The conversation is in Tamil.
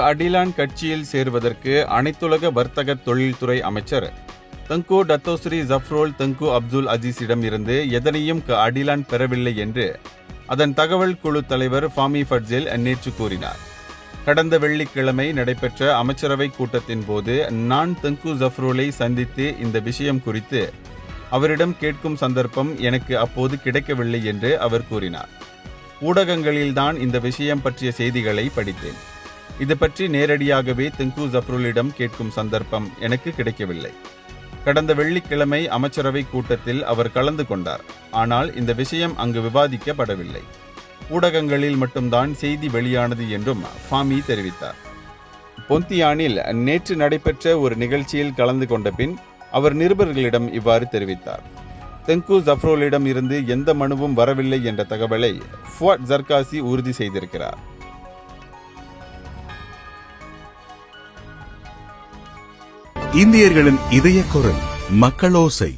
அடிலான் கட்சியில் சேர்வதற்கு அனைத்துலக வர்த்தக தொழில்துறை அமைச்சர் தங்கு டத்தோஸ்ரீ ஜஃப்ரோல் தங்கு அப்துல் அஜீஸிடம் இருந்து எதனையும் அடிலான் பெறவில்லை என்று அதன் தகவல் குழு தலைவர் ஃபாமி ஃபட்ஜெல் நேற்று கூறினார். கடந்த வெள்ளிக்கிழமை நடைபெற்ற அமைச்சரவை கூட்டத்தின் போது நான் தங்கு ஜஃப்ரோலை சந்தித்து இந்த விஷயம் குறித்து அவரிடம் கேட்கும் சந்தர்ப்பம் எனக்கு அப்போது கிடைக்கவில்லை என்று அவர் கூறினார். ஊடகங்களில்தான் இந்த விஷயம் பற்றிய செய்திகளை படித்தேன். இது பற்றி நேரடியாகவே தங்கு ஜஃப்ரோலிடம் கேட்கும் சந்தர்ப்பம் எனக்கு கிடைக்கவில்லை. கடந்த வெள்ளிக்கிழமை அமைச்சரவை கூட்டத்தில் அவர் கலந்து கொண்டார். ஆனால் இந்த விஷயம் அங்கு விவாதிக்கப்படவில்லை. ஊடகங்களில் மட்டும்தான் செய்தி வெளியானது என்றும் ஃபாமி தெரிவித்தார். பொந்தியானில் நேற்று நடைபெற்ற ஒரு நிகழ்ச்சியில் கலந்து கொண்ட பின் அவர் நிருபர்களிடம் இவ்வாறு தெரிவித்தார். தங்கு ஜஃப்ரோலிடம் இருந்து எந்த மனுவும் வரவில்லை என்ற தகவலை ஃபுவாட் ஜர்காசி உறுதி செய்திருக்கிறார். இந்தியர்களின் இதய குரல் மக்களோசை.